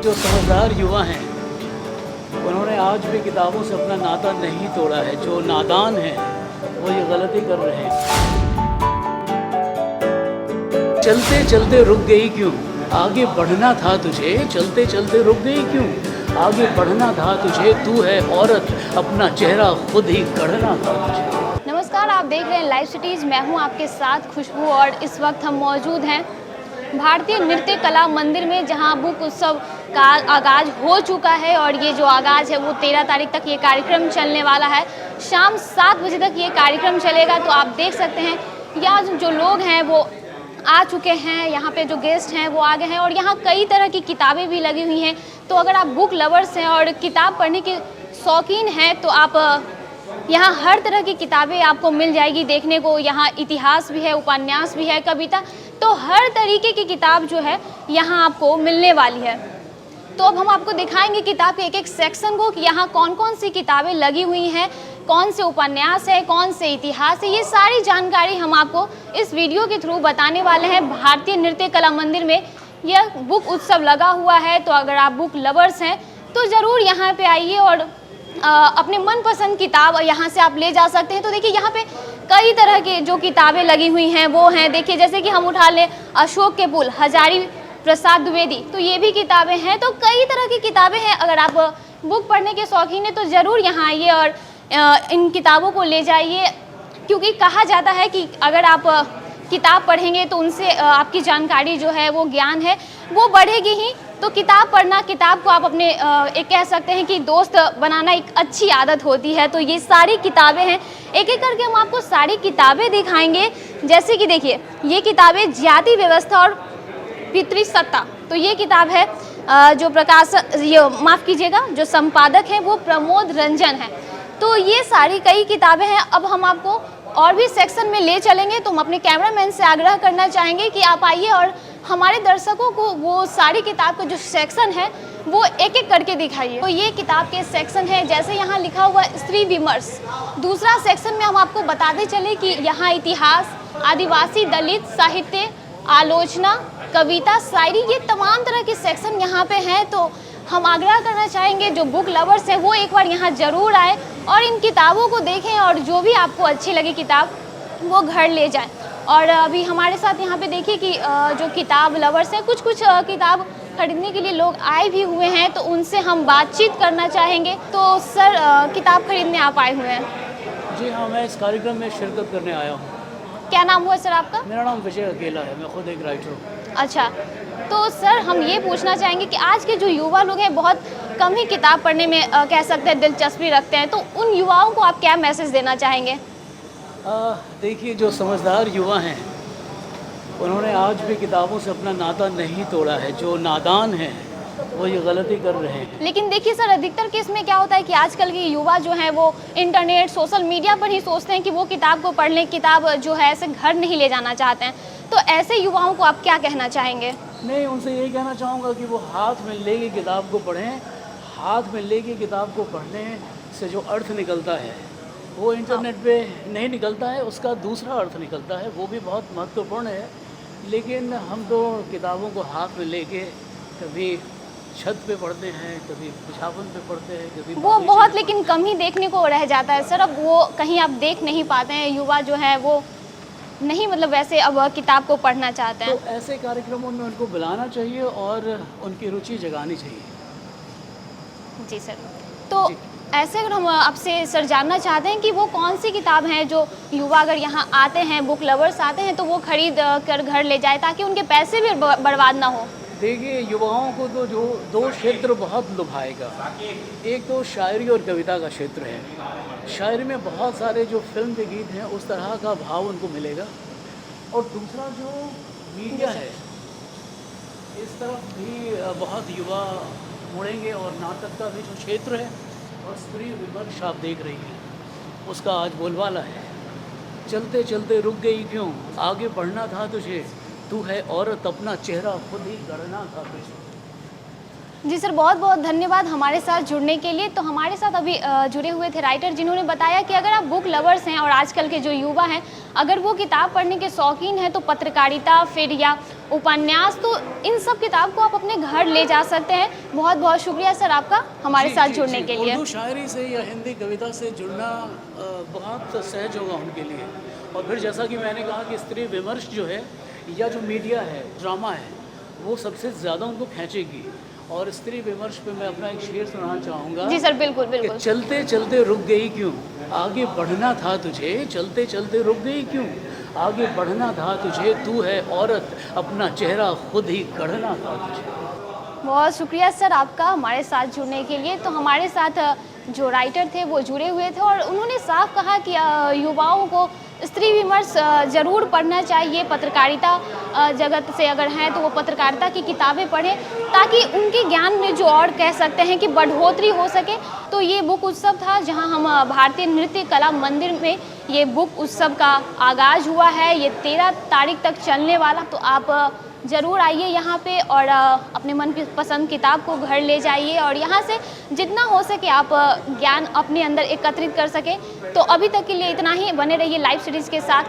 जो समझदार युवा हैं उन्होंने आज भी किताबों से अपना नाता नहीं तोड़ा है। जो नादान हैं वो ये गलती कर रहे हैं। चलते चलते रुक गई क्यों, आगे बढ़ना था तुझे। चलते चलते रुक गई क्यों, आगे बढ़ना था तुझे। तू है औरत, अपना चेहरा खुद ही गढ़ना था तुझे। नमस्कार, आप देख रहे हैं लाइव सिटीज़। मैं हूं आपके साथ खुशबू और इस वक्त हम मौजूद हैं भारतीय नृत्य कला मंदिर में, जहां बुक उत्सव का आगाज़ हो चुका है। और ये जो आगाज़ है वो 13 तारीख तक ये कार्यक्रम चलने वाला है। शाम 7 बजे तक ये कार्यक्रम चलेगा। तो आप देख सकते हैं यहाँ जो लोग हैं वो आ चुके हैं, यहाँ पे जो गेस्ट हैं वो आ गए हैं और यहाँ कई तरह की किताबें भी लगी हुई हैं। तो अगर आप बुक लवर्स हैं और किताब पढ़ने के शौकीन हैं तो आप यहाँ हर तरह की किताबें आपको मिल जाएगी देखने को। यहाँ इतिहास भी है, उपन्यास भी है, कविता, तो हर तरीके की किताब जो है यहाँ आपको मिलने वाली है। तो अब हम आपको दिखाएंगे किताब के एक एक सेक्शन को कि यहाँ कौन कौन सी किताबें लगी हुई हैं, कौन से उपन्यास है, कौन से इतिहास है। ये सारी जानकारी हम आपको इस वीडियो के थ्रू बताने वाले हैं। भारतीय नृत्य कला मंदिर में यह बुक उत्सव लगा हुआ है। तो अगर आप बुक लवर्स हैं तो ज़रूर यहाँ पे आइए और अपने मनपसंद किताब यहाँ से आप ले जा सकते हैं। तो देखिए यहाँ पे कई तरह की जो किताबें लगी हुई हैं वो हैं। देखिए जैसे कि हम उठा लें अशोक के पुल, हजारी प्रसाद द्विवेदी, तो ये भी किताबें हैं। तो कई तरह की किताबें हैं। अगर आप बुक पढ़ने के शौकीन हैं तो ज़रूर यहाँ आइए और इन किताबों को ले जाइए, क्योंकि कहा जाता है कि अगर आप किताब पढ़ेंगे तो उनसे आपकी जानकारी जो है वो ज्ञान है वो बढ़ेगी ही। तो किताब पढ़ना, किताब को आप अपने एक कह सकते हैं कि दोस्त बनाना एक अच्छी आदत होती है। तो ये सारी किताबें हैं, एक एक करके हम आपको सारी किताबें दिखाएंगे। जैसे कि देखिए ये किताबें जाति व्यवस्था और पितृसत्ता, तो ये किताब है जो माफ़ कीजिएगा, जो संपादक हैं वो प्रमोद रंजन है। तो ये सारी कई किताबें हैं। अब हम आपको और भी सेक्शन में ले चलेंगे। तो हम अपने कैमरामैन से आग्रह करना चाहेंगे कि आप आइए और हमारे दर्शकों को वो सारी किताब का जो सेक्शन है वो एक एक करके दिखाइए। तो ये किताब के सेक्शन है, जैसे यहाँ लिखा हुआ स्त्री विमर्श। दूसरा सेक्शन में हम आपको बताते चले कि यहाँ इतिहास, आदिवासी दलित साहित्य, आलोचना, कविता, शायरी, ये तमाम तरह के सेक्शन यहाँ पे हैं। तो हम आग्रह करना चाहेंगे जो बुक लवर्स हैं वो एक बार यहाँ ज़रूर आए और इन किताबों को देखें और जो भी आपको अच्छी लगे किताब वो घर ले जाएं। और अभी हमारे साथ यहाँ पे देखिए कि जो किताब लवर्स हैं, कुछ किताब खरीदने के लिए लोग आए भी हुए हैं। तो उनसे हम बातचीत करना चाहेंगे। तो सर, किताब खरीदने आप आए हुए हैं? जी हाँ, मैं इस कार्यक्रम में शिरकत करने आया हूँ। क्या नाम हुआ सर आपका? मेरा नाम विजय अकेला है, मैं खुद एक राइटर हूँ। अच्छा, तो सर हम ये पूछना चाहेंगे कि आज के जो युवा लोग हैं बहुत कम ही किताब पढ़ने में कह सकते हैं दिलचस्पी रखते हैं। तो उन युवाओं को आप क्या मैसेज देना चाहेंगे? देखिए, जो समझदार युवा हैं उन्होंने आज भी किताबों से अपना नाता नहीं तोड़ा है। जो नादान हैं वो ये गलती कर रहे हैं। लेकिन देखिए सर, अधिकतर केस में क्या होता है कि आजकल के युवा जो हैं वो इंटरनेट, सोशल मीडिया पर ही सोचते हैं कि वो किताब को पढ़ लें, किताब जो है ऐसे घर नहीं ले जाना चाहते हैं। तो ऐसे युवाओं को आप क्या कहना चाहेंगे? नहीं, उनसे यही कहना चाहूँगा कि वो हाथ में लेके किताब को पढ़ें। हाथ में लेके किताब को पढ़ने से जो अर्थ निकलता है वो इंटरनेट पे नहीं निकलता है, उसका दूसरा अर्थ निकलता है, वो भी बहुत महत्वपूर्ण है। लेकिन हम तो किताबों को हाथ में लेके कभी छत पे पढ़ते हैं, कभी बिछावन पे पढ़ते हैं, कभी वो बहुत लेकिन कम ही देखने को रह जाता है सर। अब वो कहीं आप देख नहीं पाते हैं, युवा जो है वो नहीं, मतलब वैसे अब किताब को पढ़ना चाहते हैं। तो ऐसे कार्यक्रमों में उनको बुलाना चाहिए और उनकी रुचि जगानी चाहिए। जी सर। तो ऐसे अगर हम आपसे सर जानना चाहते हैं कि वो कौन सी किताब हैं जो युवा अगर यहाँ आते हैं, बुक लवर्स आते हैं, तो वो खरीद कर घर ले जाए ताकि उनके पैसे भी बर्बाद ना हो। देखिए, युवाओं को तो जो दो क्षेत्र बहुत लुभाएगा। एक तो शायरी और कविता का क्षेत्र है। शायरी में बहुत सारे जो फिल्म के गीत हैं उस तरह का भाव उनको मिलेगा। और दूसरा जो मीडिया है, इस तरफ भी बहुत युवा मुड़ेंगे। और नाटक का भी जो क्षेत्र है और स्त्री विमर्श आप देख रही हैं, उसका आज बोलबाला है। चलते चलते रुक गई क्यों, आगे बढ़ना था तुझे। तू है औरत, अपना चेहरा खुद ही गढ़ना था तुझे। जी सर, बहुत बहुत धन्यवाद हमारे साथ जुड़ने के लिए। तो हमारे साथ अभी जुड़े हुए थे राइटर, जिन्होंने बताया कि अगर आप बुक लवर्स हैं और आजकल के जो युवा हैं, अगर वो किताब पढ़ने के शौकीन हैं तो पत्रकारिता फिर या उपन्यास, तो इन सब किताब को आप अपने घर ले जा सकते हैं। बहुत बहुत शुक्रिया सर आपका हमारे साथ जुड़ने के लिए। उर्दू शायरी से या हिंदी कविता से जुड़ना बहुत सहज होगा उनके लिए। और फिर जैसा कि मैंने कहा कि स्त्री विमर्श जो है या जो मीडिया है, ड्रामा है, वो सबसे ज़्यादा उनको खींचेगी। और स्त्री विमर्श पे मैं अपना एक शेर सुनाना चाहूँगा। जी सर, बिल्कुल कि बिल्कुल। चलते चलते रुक गई क्यों, आगे बढ़ना था तुझे, चलते चलते रुक गई क्यों, आगे बढ़ना था तुझे, तू है औरत, अपना चेहरा खुद ही गढ़ना था तुझे। बहुत शुक्रिया सर आपका हमारे साथ जुड़ने के लिए। तो हमारे साथ जो राइटर थे वो जुड़े हुए थे और उन्होंने साफ कहा कि युवाओं को स्त्री विमर्श ज़रूर पढ़ना चाहिए। पत्रकारिता जगत से अगर हैं तो वो पत्रकारिता की किताबें पढ़ें, ताकि उनके ज्ञान में जो और कह सकते हैं कि बढ़ोतरी हो सके। तो ये बुक उत्सव था जहां हम भारतीय नृत्य कला मंदिर में ये बुक उत्सव का आगाज़ हुआ है। ये 13 तारीख तक चलने वाला। तो आप ज़रूर आइए यहाँ पे और अपने मन की पसंद किताब को घर ले जाइए और यहाँ से जितना हो सके आप ज्ञान अपने अंदर एकत्रित कर सकें। तो अभी तक के लिए इतना ही। बने रहिए लाइव सीरीज़ के साथ।